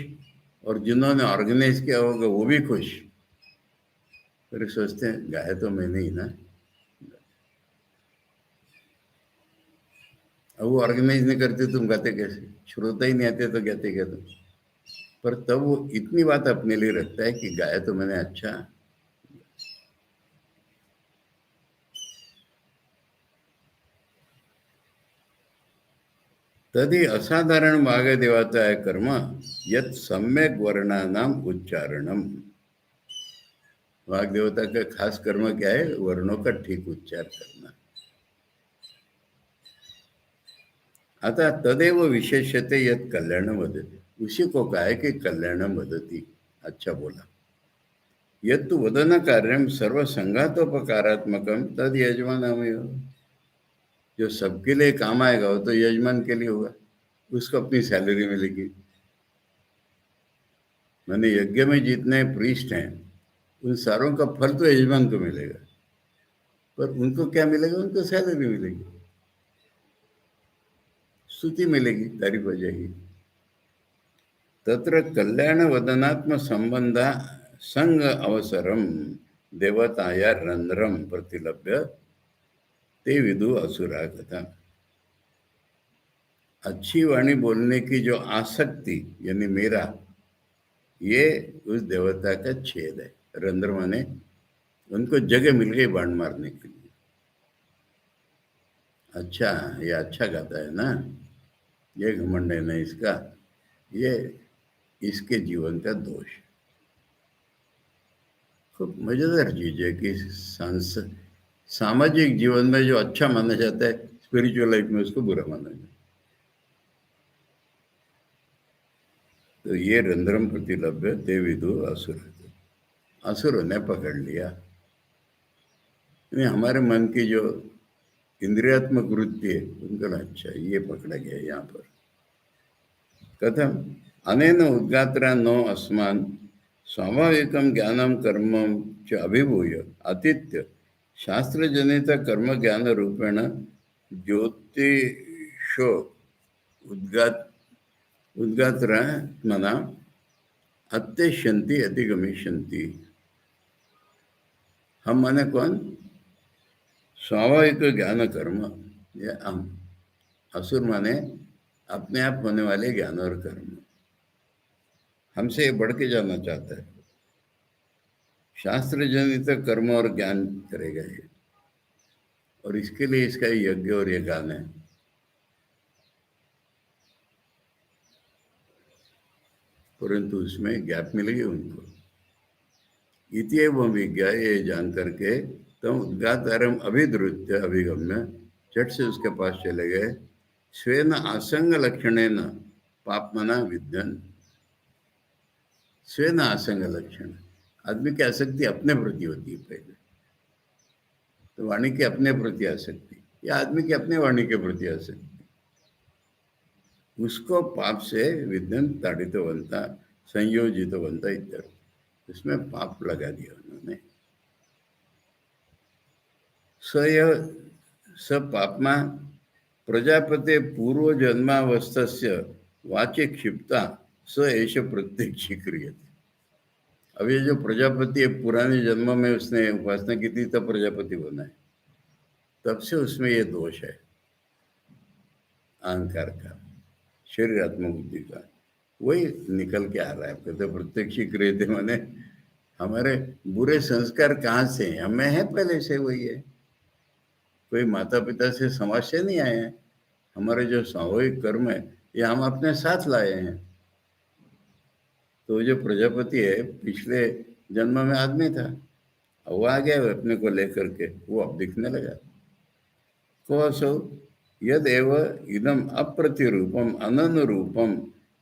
और जिन्होंने ऑर्गेनाइज किया होगा वो भी खुश। फिर सोचते हैं गाया तो मैंने ही ना। अब वो ऑर्गेनाइज नहीं करते तुम गाते कैसे? श्रोता ही नहीं आते तो गाते क्या तुम? पर तब वो इतनी बात अपने लिए रखता है कि गाया तो मैंने अच्छा। तदी असाधारण मार्ग देवाता है कर्म यत सम्यक वर्णानाम उच्चारणम। वाग देवता का खास कर्म क्या है? वर्णों का ठीक उच्चार करना। अतः तदेव विशेषते यत कल्याण वदति, उसी को कहा है कि कल्याण वदति, अच्छा बोला। यद तो वदन कार्यम सर्व संघातोपकारात्मकम तद यजमान। जो सबके लिए काम आएगा वो तो यजमान के लिए होगा, उसको अपनी सैलरी मिलेगी। मैंने यज्ञ में जितने प्रीस्ट हैं उन सारों का फल तो यजमान को मिलेगा, पर उनको क्या मिलेगा? उनको सैलरी मिलेगी, स्तुति मिलेगी, तारीफ हो जाएगी। तत्र कल्याण वदनात्म संबंध संग अवसरम देवताया रंध्रम प्रतिलभ्य ते विदु असुरा कथा। अच्छी वाणी बोलने की जो आसक्ति, यानी मेरा, ये उस देवता का छेद है। रंध्र माने उनको जगह मिल गई बाण मारने के लिए। अच्छा, ये अच्छा गाता है ना, ये घमंड है ना इसका, ये इसके जीवन का दोष है। खूब मजेदार चीज है कि सामाजिक जीवन में जो अच्छा माना जाता है, स्पिरिचुअल लाइफ में उसको बुरा माना जाता है। तो ये रंध्रम प्रतिलभ्य ते विदु असुर, असुरों ने पकड़ लिया। यानी हमारे मन की जो इंद्रियात्मक वृत्ति है उनको ना, अच्छा ये पकड़ा गया यहाँ पर। कथम अनेन उद्गात्रा नो अस्मान स्वाभाविकम ज्ञानम कर्मम च अभिभूय अतीत्य शास्त्रजनित कर्म ज्ञान रूपेण ज्योतिषो उद्गात उद्गात्रात्मना अत्यशंति अधिगमिष्यन्ति। हम माने कौन? स्वाभाविक ज्ञान कर्म, ये हम। असुर माने अपने आप होने वाले ज्ञान और कर्म। हमसे ये बढ़ के जाना चाहता है। शास्त्र जनित कर्म और ज्ञान करेगा ये, और इसके लिए इसका यज्ञ और ये गान है। परंतु उसमें गैप मिलेगी उनको। इतव विज्ञा, ये जान करके तम उद्गातारम अभिद्रुत्य अभिगम्य, झट से उसके पास चले गए। स्वेन आसंग लक्षण न पापमना विद्यन। स्वेन आसंग लक्षण, आदमी की आसक्ति अपने प्रति होती है पहले, तो वाणी की अपने प्रति आसक्ति, या आदमी की अपने वाणी के प्रति आसक्ति, उसको पाप से विद्यन ताड़ित बनता, संयोजित बनता इतर, उसमें पाप लगा दिया उन्होंने। स यह स पापमा प्रजापते पूर्व जन्मावस्थस्य वाचे क्षिप्ता स ऐश प्रत्यक्ष क्रियते। अब ये जो प्रजापति है, पुराने जन्म में उसने उपासना की थी तब प्रजापति बना है, तब से उसमें ये दोष है अहंकार का, शरीरात्मक बुद्धि का, वही निकल के आ रहा है। कहते प्रत्यक्ष क्रियते माने हमारे बुरे संस्कार कहाँ से हैं? हमें है पहले से, वही है। कोई माता पिता से, समाज से नहीं आए हैं। हमारे जो सामूहिक कर्म है, ये हम अपने साथ लाए हैं। तो जो प्रजापति है, पिछले जन्म में आदमी था, अब वो आ गया अपने को लेकर के, वो अब दिखने लगा। को असौ यदेव इदम अप्रतिरूपम अननुरूपम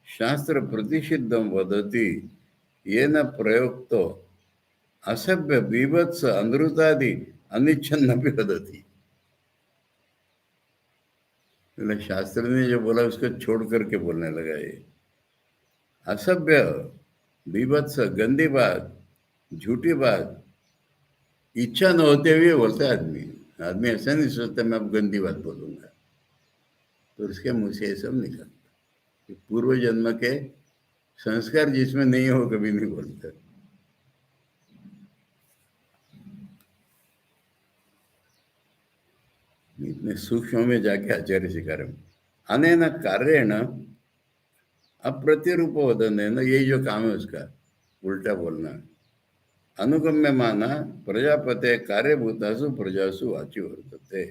शास्त्र प्रतिषिद्धम वदति येन प्रयोक्तो असभ्य बीभत्स अनृतादि अनिच्छन्न भी वदति। मतलब शास्त्र ने जो बोला उसको छोड़ करके बोलने लगा ये। असभ्य, बीभत्स, गंदी बात, झूठी बात, इच्छा न होते हुए बोलता है आदमी। आदमी ऐसा नहीं सोचता मैं अब गंदी बात बोलूंगा, तो उसके मुंह से ये सब निकलता। पूर्व जन्म के संस्कार जिसमें नहीं हो कभी नहीं बोलता। इतने सूक्ष्म में जाके आचार्य सिखा रहे हैं। अनेन कार्येण अप्रतिरूप वदन, यही जो काम है उसका उल्टा बोलना। अनुगम्य माना प्रजापते कार्यभूतासु प्रजासु वाची वर्तते।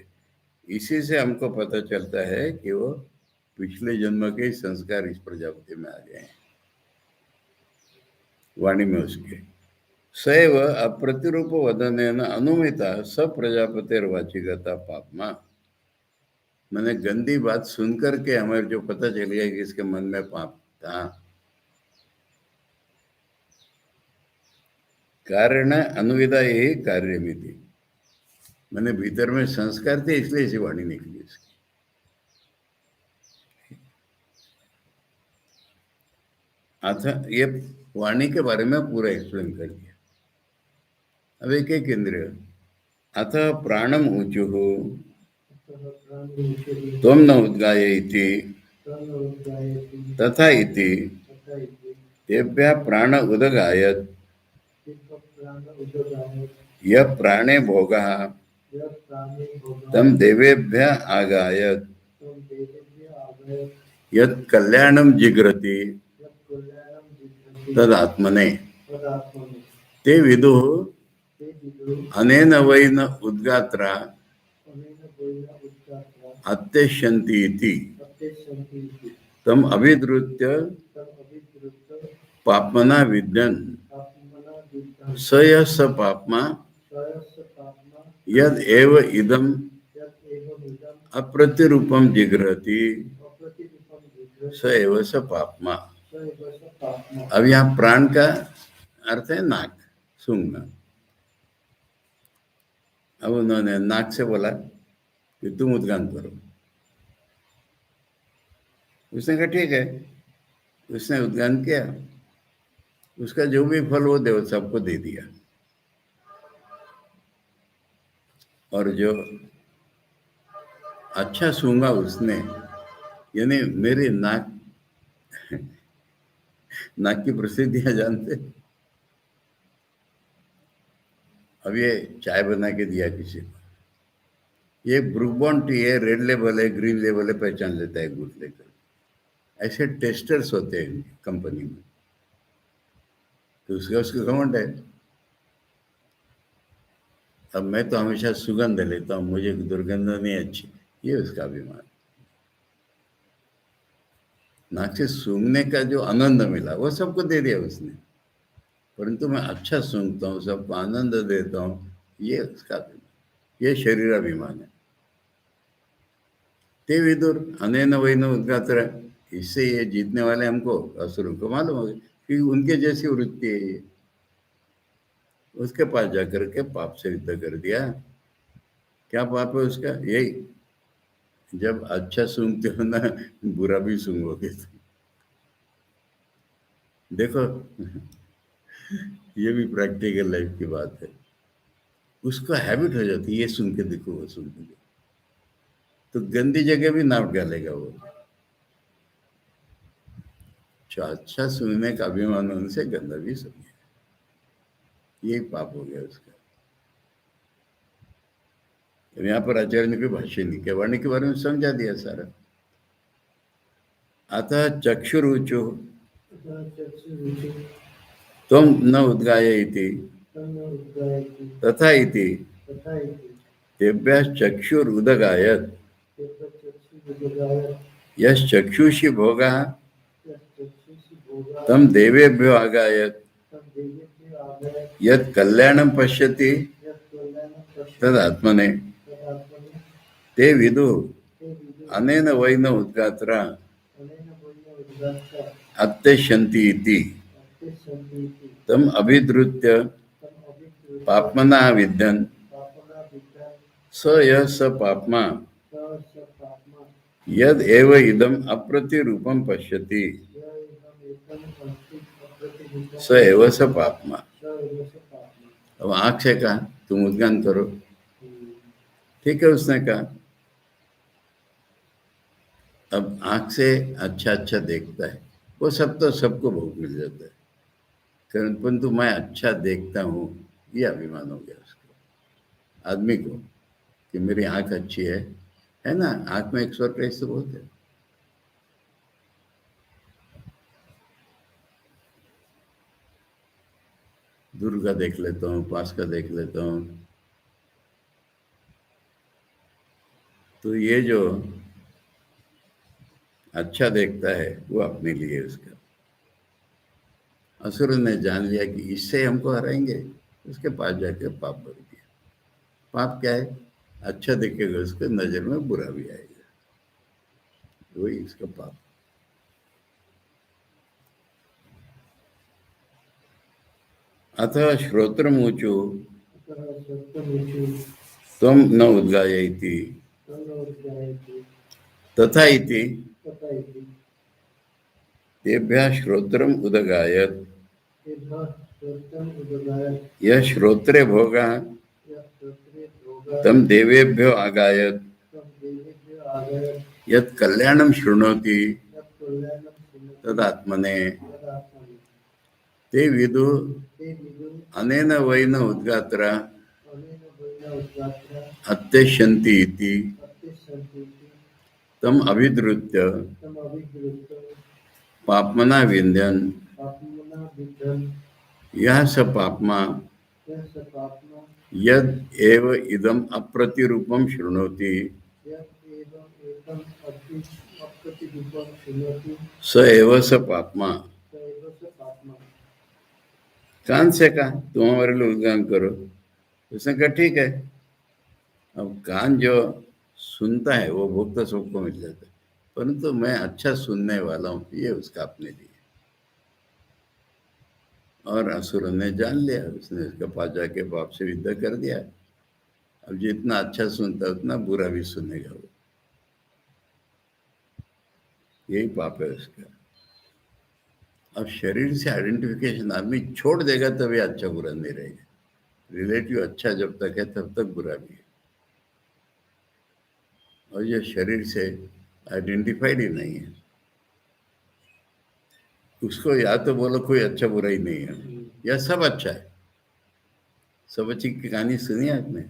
इसी से हमको पता चलता है कि वो पिछले जन्म के संस्कार इस प्रजापति में आ गए हैं, वाणी में उसके। सैव अप्रतिरूप वदन अनुमिता स प्रजापतिर्वाचिगता पापमा। मैंने गंदी बात सुनकर के हमारे जो पता चल गया कि इसके मन में पाप था। कारण अनुविदा यही कार्य में थी, मैंने भीतर में संस्कार थे इसलिए ऐसी वाणी निकली इसकी। अथा ये वाणी के बारे में पूरा एक्सप्लेन कर दिया। अब एक एक इंद्रिय। अथ प्राणम ऊचु त्वं न उद्गायति तथा इति तेभ्यः प्राण उदगायत यः प्राणे भोगः तं देवेभ्यः आगायत यत् कल्याणं जिघ्रति तदात्मने ते विदुः अनेन वै न उद्गात्रा अत्यश्यन्ति इति तम अभिद्रुत्य पाप्मना विद्यन् स यः स पाप्मा यद एव इदम अप्रतिरूपम जिघ्रति स एव स पाप्मा। अब यहाँ प्राण का अर्थ है नाक, सूंघना। अब उन्होंने नाक से बोला कि तुम उद्गान करो। उसने कहा ठीक है, उसने उद्गान किया, उसका जो भी फल वो देव सबको दे दिया। और जो अच्छा सूंघा उसने, यानी मेरी नाक नाक की प्रसिद्धियां जानते। अब ये चाय बना के दिया किसी को, ये ब्रुक बॉन्ड टी है, रेड लेबल है, ग्रीन लेबल है, पहचान लेता है गुड लेकर। ऐसे टेस्टर्स होते हैं कंपनी में, तो उसका घमंड है। अब मैं तो हमेशा सुगंध लेता हूँ, मुझे दुर्गंध नहीं अच्छी, ये उसका अभिमान। नाक से सूंघने का जो आनंद मिला वो सबको दे दिया उसने, परंतु मैं अच्छा सूंघता हूँ, सबको आनंद देता हूँ, ये उसका अभिमान, ये शरीर अभिमान है। ते विदुर अनेन वैन उद्गात्र, इससे ये जीतने वाले हमको असुरों को मालूम हो गया कि उनके जैसी वृत्ति है ये। उसके पास जाकर के पाप से युद्ध कर दिया। क्या पाप है उसका? यही, जब अच्छा सूंघते हो ना, बुरा भी सूंघोगे तुम। देखो ये भी प्रैक्टिकल लाइफ की बात है। उसका हैबिट हो जाती है, ये सुन के देखो, वो सुन के देखो, तो गंदी जगह भी नाक डालेगा वो। अच्छा सुनने का अभिमान होने से गंदा भी सुने, यही पाप हो गया उसका। तो यहाँ पर आचार्य ने कोई भाष्य नहीं किया, वाणी के बारे में समझा दिया सारा। अतः चक्षुरुचु त्वं न उद्गाय इति तथा इति तेभ्यः चक्षुरुदगायत् यश्चक्षुषि भोगः तं देवेभ्यो आगायत् यत् कल्याणं पश्यति तदात्मने ते विदुः अनेन वै न उद्गात्रा अत्यशन्ति इति तम् अभिद्रुत्य पाप्मना विद्धन् स यः स पाप्मा यद एव इदम् अप्रतिरूपं पश्यति स एव स पाप्मा। अब आँख से कहा तुम उद्गान करो, ठीक है उसने कहा। अब आँख से अच्छा अच्छा देखता है, वो सब तो सबको भोग मिल जाता है, परंतु मैं अच्छा देखता हूँ ये अभिमान हो गया उसको, आदमी को, कि मेरी आँख अच्छी है ना। आँख में एक स्वर ऐसे बोलते हैं। दूर का देख लेता हूँ, पास का देख लेता हूँ। तो ये जो अच्छा देखता है वो अपने लिए उसका। असुर ने जान लिया कि इससे हमको हराएंगे, उसके पास जाकर पाप भर दिया। पाप क्या है? अच्छा देखेगा उसके नजर में बुरा भी आएगा, वही इसका पाप। अतः श्रोत्रमुचु त्वं न उद्गाय इति तथा इति तेभ्यः श्रोत्रम् उदगायत् यः श्रोत्रे भोगः तं देवेभ्यो आगायत् यत् कल्याणं शृणोति तदात्मने ते विदुः अनेन वै न उद्गात्रा अत्यशन्ति इति तम् अभिद्रुत्य पाप्मना विन्ध्यन् यः स पाप्मा यद एव इदम् अप्रतिरूपं शृणोति स एव स पाप्मा। कान से कहा तुम हमारे लिए उद्गान करो, उसने कहा ठीक है। अब कान जो सुनता है वो भोग तो सबको मिल जाता है, परंतु मैं अच्छा सुनने वाला हूँ ये उसका अपने लिए। और असुर ने जान लिया, उसने उसके पास जाके बाप से विदा कर दिया। अब जितना अच्छा सुनता है उतना बुरा भी सुनेगा वो, यही पाप है उसका। अब शरीर से आइडेंटिफिकेशन आदमी छोड़ देगा तभी अच्छा बुरा नहीं रहेगा। रिलेटिव अच्छा जब तक है तब तक बुरा भी है, और ये शरीर से आइडेंटिफाइड ही नहीं है, उसको या तो बोलो कोई अच्छा बुरा ही नहीं है, या सब अच्छा है। सब अच्छी की कहानी सुनी है आपने?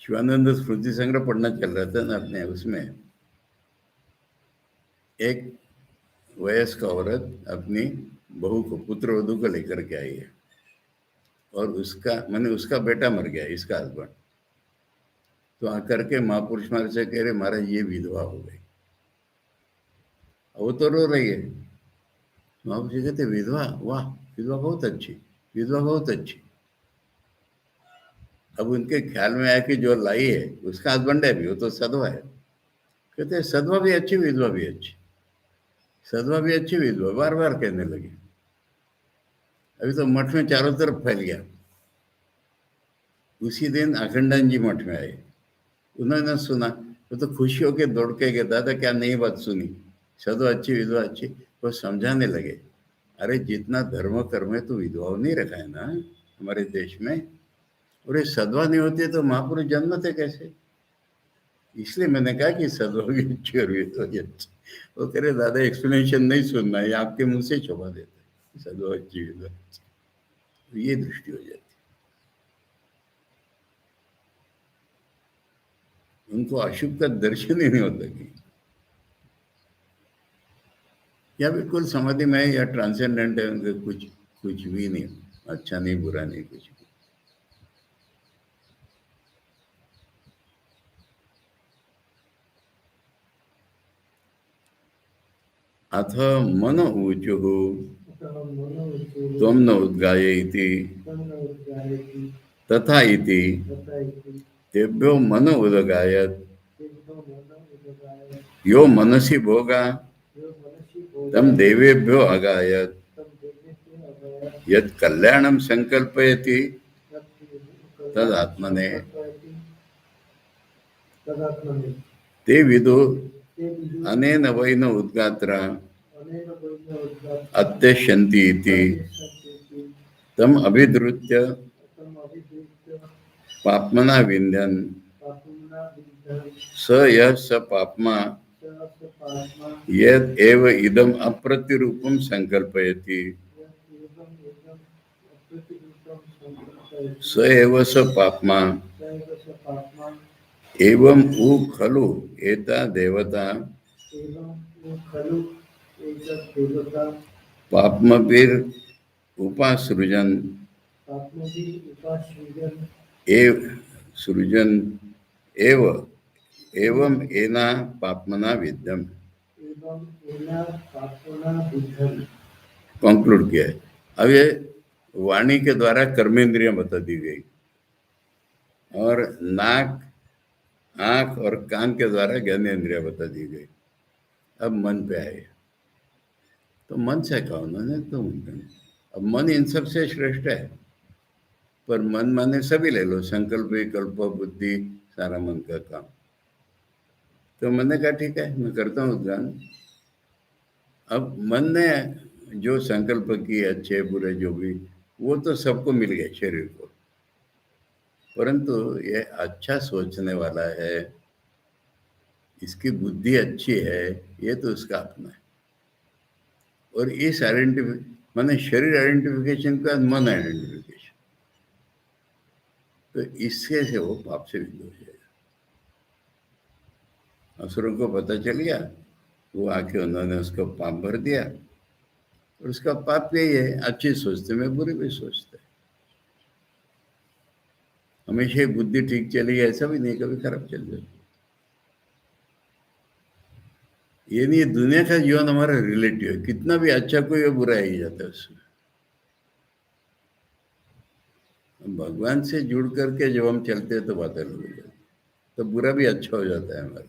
शिवानंद स्मृति संग्रह पढ़ना चल रहा था ना अपने, उसमें एक वयस्क औरत अपनी बहू को, पुत्र वधू को लेकर के आई है, और उसका मैंने उसका बेटा मर गया, इसका हस्बैंड। तो आकर के महापुरुष महाराज से कह रहे महाराज ये विधवा हो गई। वो तो रो रही है। महापुरुष जी कहते विधवा? वाह, विधवा बहुत अच्छी, विधवा बहुत अच्छी। अब उनके ख्याल में आया कि जो लाई है उसका हस्बैंड है भी, वो तो सधवा है। कहते सधवा भी अच्छी, विधवा भी अच्छी, सधवा भी अच्छी, विधवा, बार बार कहने लगे। अभी तो मठ में चारों तरफ फैल गया। उसी दिन अखंडन जी मठ में आए, उन्होंने सुना, वो तो खुशी होकर दौड़ के गए, दादा क्या नई बात सुनी, सधवा अच्छी, विधवा अच्छी। वो समझाने लगे, अरे जितना धर्म कर्म है तो विधवाओं नहीं रखा है ना हमारे देश में, और ये सधवा नहीं होती तो महापुरुष जन्मते कैसे? इसलिए मैंने कहा कि सधवा भी अच्छी और विधवा भी अच्छी। वो कह रहे दादा एक्सप्लेनेशन नहीं सुनना है, आपके मुंह से छुपा देते हैं सधवा अच्छी, विधवा अच्छी। तो ये दृष्टि हो जाती है, उनको अशुभ का दर्शन ही नहीं होता कि या बिल्कुल समाधि में है या ट्रांसेंडेंट है, उनके कुछ कुछ भी नहीं, अच्छा नहीं बुरा नहीं कुछ भी। अथ मन ऊचुः त्वं न उद्गाये इति तथा इति तेभ्यो मन उदगायत् यो मनसि भोगा तं देवेभ्यो अगायत् यत् कल्याणं संकल्पयति तदात्मने ते विदु अनेन वैन उद्गात्रा अत्यश्यन्ति इति तम अभिद्रुत्य पाप्मना विन्दन् स यः स पाप्मा यद् एव इदम् अप्रतिरूपं संकल्पयति स एव स पाप्मा एवं उ खलु एता देवता पाप्मभिर् उपासृजन् एव सृजन् एव एवं एना पाप्मना विद्धम। कंक्लूड किया है। अब ये वाणी के द्वारा कर्मेंद्रियां बता दी गई और नाक, आंख और कान के द्वारा ज्ञानेंद्रियां बता दी गई। अब मन पे आए तो मन से कहा उन्होंने, तो अब मन इन सबसे श्रेष्ठ है, पर मन माने सभी ले लो, संकल्प विकल्प बुद्धि सारा मन का काम। तो मैंने कहा ठीक है, मैं करता हूँ उद्गान। अब मन ने जो संकल्प किए अच्छे बुरे जो भी, वो तो सबको मिल गए शरीर को, परंतु ये अच्छा सोचने वाला है, इसकी बुद्धि अच्छी है, ये तो उसका अपना है। और इस माने शरीर आइडेंटिफिकेशन का मन आइडेंटिफिकेशन, तो इससे से वो पाप से विद्ध हो जाएगा। असुरों को पता चल गया, वो आके उन्होंने उसको पाप भर दिया, और उसका पाप यही है, अच्छी सोचते में बुरी भी सोचते। हमेशा बुद्धि ठीक चली ऐसा भी नहीं, कभी खराब चल जाती। ये नहीं, दुनिया का जीवन हमारा रिलेटिव है, कितना भी अच्छा कोई है बुरा ही जाता है उसमें। भगवान से जुड़ करके जब हम चलते हैं तो बात अलग हो जाती है, तो बुरा भी अच्छा हो जाता है हमारा।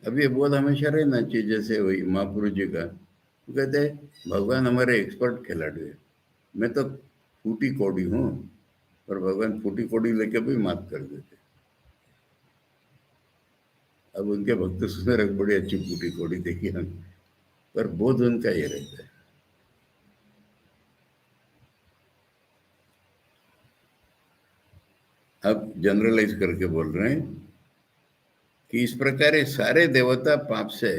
अब ये बोध हमेशा रहना चाहिए, जैसे वही महापुरुष जी का, वो कहते हैं भगवान हमारे एक्सपर्ट खिलाड़ी है, मैं तो फूटी कौड़ी हूँ, पर भगवान फूटी कौड़ी लेके भी माफ कर देते। अब उनके भक्त सुंदर एक बड़ी अच्छी फूटी कौड़ी देखी हम, पर बोध उनका ये रहता है। अब जनरलाइज करके बोल रहे हैं कि इस प्रकार ये सारे देवता पाप से,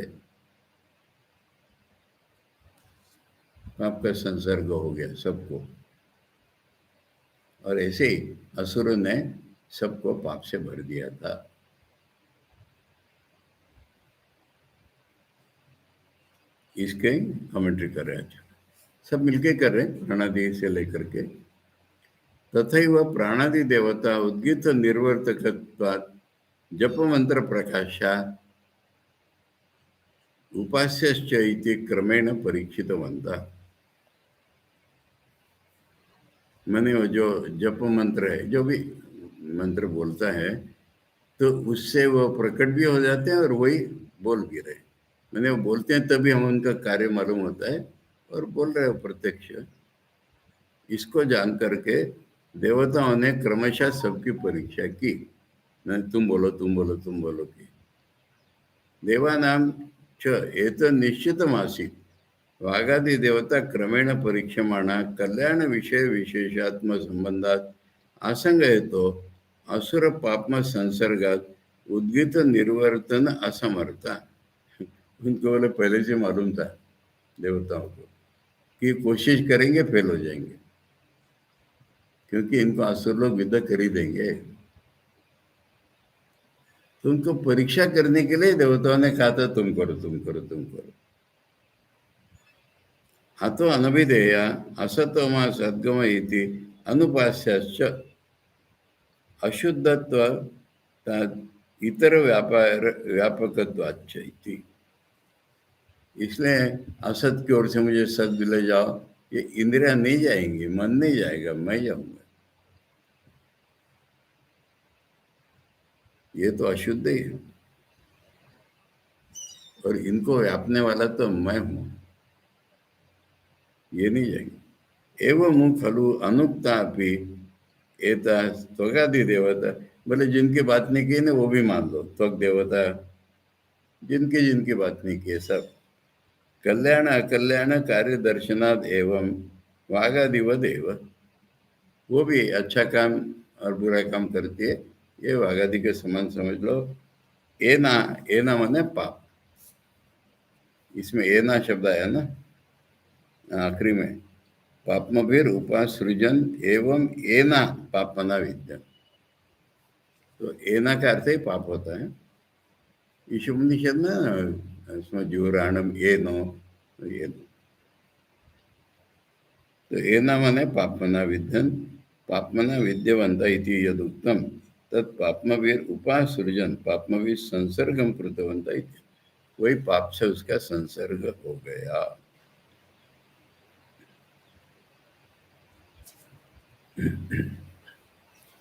पाप का संसर्ग हो गया सबको, और ऐसे ही असुरों ने सबको पाप से भर दिया था। इसके कमेंट्री कर रहे हैं, सब मिलके कर रहे हैं, प्राणादि से लेकर के। तथैव प्राणादि देवता उद्गीत निर्वर्तकत्वात् जप मंत्र प्रकाशात् उपास्यश्च इति क्रमेण परीक्षितवन्तः। मैंने वो जो जप मंत्र है, जो भी मंत्र बोलता है, तो उससे वो प्रकट भी हो जाते हैं और वही बोल भी रहे। मैंने वो बोलते हैं तभी हम उनका कार्य मालूम होता है, और बोल रहे हो प्रत्यक्ष। इसको जान करके देवताओं ने क्रमशः सबकी परीक्षा की, नहीं तुम बोलो तुम बोलो तुम बोलो की। देवानां च एतत् निश्चितमासीत् वागादि देवता क्रमेण परीक्षमाणा कल्याण विषय विशेषात्म संबंधात आसंग हेतु असुर पापम संसर्गात उद्गीत निर्वर्तन असमर्था। उनको बोले पहले से मालूम था देवताओं को कि कोशिश करेंगे फेल हो जाएंगे, क्योंकि इनको असुर लोग विदा कर ही देंगे। तो उनको परीक्षा करने के लिए देवताओं ने कहा था तुम करो तुम करो तुम करो। हतो अनभिधेय असतोमा सद्गम इति अनुपास्यश्च अशुद्धत्व इतर व्यापार व्यापकत्वाच्च इति। इसलिए असत की ओर से मुझे सत ले जाओ, ये इंद्रियां नहीं जाएंगी, मन नहीं जाएगा, मैं जाऊंगा। ये तो अशुद्ध ही है और इनको व्यापने वाला तो मैं हूं, ये नहीं जाएंगे। एवं मुख खलु अनुक्ता भी एता त्वगादि देवता, बोले जिनकी बात नहीं की ना वो भी मान लो, त्वक देवता जिनकी जिनकी बात नहीं की है सब। कल्याण अकल्याण कार्य दर्शनाद एवं वागादिवद एव, वो भी अच्छा काम और बुरा काम करती है, ये वागादि के समान समझ लो। एना, एना माने पाप, इसमें एना शब्द आया ना आखिरी में, पापमभिर उपासृजन एवं एना पापना विद्यन। तो एना का अर्थ ही पाप होता है। ईशुपनिषद में इसमें जुराणम एनो, ये तो एना माने पापमना विद्यन, पापमना विद्यवंत इति यदुक्तम तत् पापमवीर उपासृजन पापमवीर संसर्गम कृतवंत इति, वही पाप से उसका संसर्ग हो गया।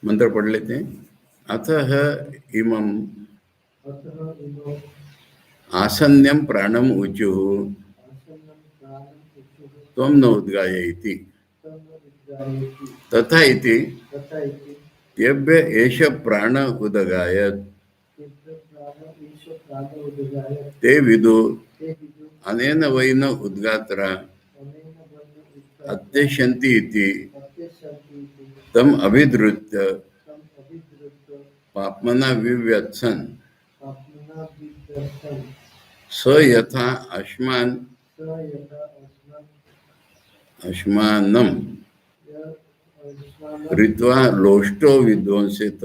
मंत्र पढ़ लेते हैं। अतः इमं आसन्यं प्राणम ऊचुः त्वं न उद्गायति तथा इति तेभ्य एष प्राण उदगायत ते विदु अनेन वै न उद्गात्रा अत्यशन्ति इति तम अभिद्रुत्य पाप्मना विव्यत्सन स यथा अश्मानम ऋत्वा लोष्टो विध्वंसित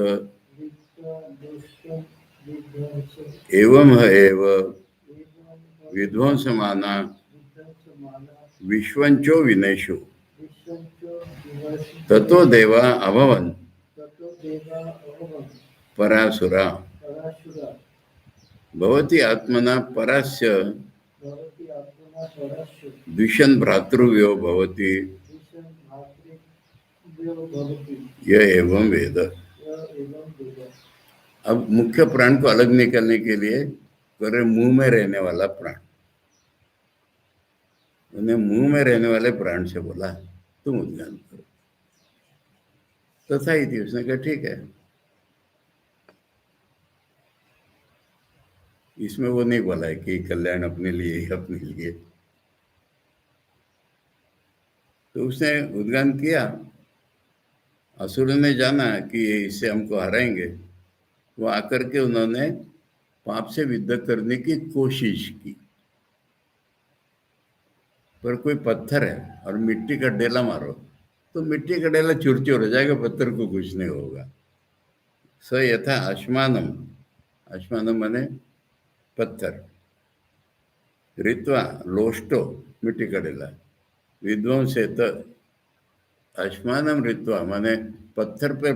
एवं एव विध्वंसमाना विश्वंचो विनेषु ततो देवा अभवन् परासुरा भवति आत्मना परास्य द्विषन् भ्रातृव्यो भवति यह एवं वेद। अब मुख्य प्राण को अलग निकालने के लिए करे मुंह में रहने वाला प्राण, उन्हें मुंह में रहने वाले प्राण से बोला तुम उद्गान करो, तथा ही थी। उसने कहा ठीक है। इसमें वो नहीं बोला है कि कल्याण अपने लिए ही अपने लिए। तो उसने उद्गान किया, असुर ने जाना कि इससे हमको हराएंगे, वो आकर के उन्होंने पाप से युद्ध करने की कोशिश की, पर कोई पत्थर है और मिट्टी का डेला मारो तो मिट्टी का डेला चूर चूर हो जाएगा, पत्थर को कुछ नहीं होगा। स यथा अश्मानम, अश्मानम माने पत्थर, ऋत्वा लोष्टो मिट्टी का डेला, विध्वंसित अश्मानम ऋत्वा माने पत्थर पर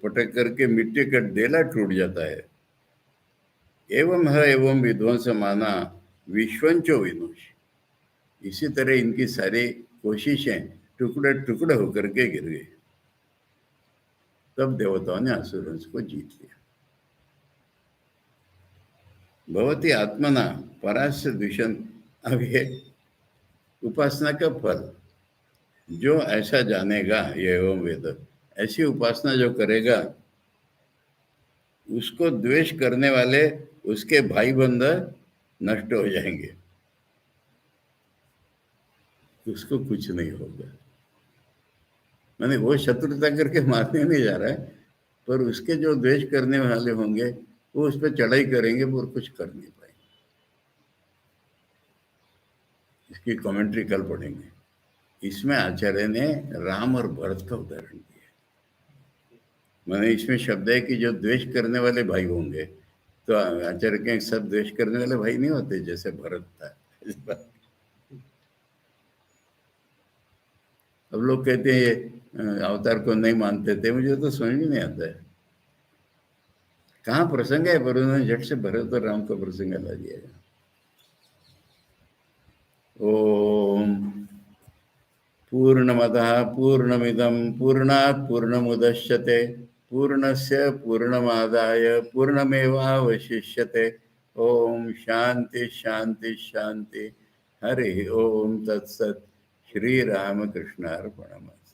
पटक करके मिट्टी का डेला टूट जाता है। एवं है एवं विध्वंस माना विश्वंचो विनोश, इसी तरह इनकी सारी कोशिशें टुकड़े टुकड़े होकर के गिर गई। तब देवताओं ने असुरों को जीत लिया। भवती आत्मना परास्य द्विषन, अब ये उपासना का फल, जो ऐसा जानेगा ये एवं वेद, ऐसी उपासना जो करेगा उसको द्वेष करने वाले उसके भाई बंद नष्ट हो जाएंगे, उसको कुछ नहीं होगा। मैंने वो शत्रुता करके मारने नहीं जा रहा है, पर उसके जो द्वेष करने वाले होंगे वो उस पर चढ़ाई करेंगे और कुछ कर नहीं पाएंगे। इसकी कमेंट्री कल पढ़ेंगे। इसमें आचार्य ने राम और भरत का उदाहरण दिया। मैंने इसमें शब्द है कि जो द्वेष करने वाले भाई होंगे तो आचार्य के सब द्वेष करने वाले भाई नहीं होते जैसे भरत था। अब लोग कहते हैं ये अवतार को नहीं मानते थे, मुझे तो समझ में नहीं आता है कहाँ प्रसंग है, पर उन्होंने झट से भरत और राम का प्रसंग ला दिया है। ओम पूर्णमदः पूर्णमिदं पूर्णात् पूर्णमुदच्यते पूर्णस्य पूर्णमादाय पूर्णमेवावशिष्यते। ओम शांति शांति शांति। हरि ओम तत्सत। श्री रामकृष्णार्पणमस्तु।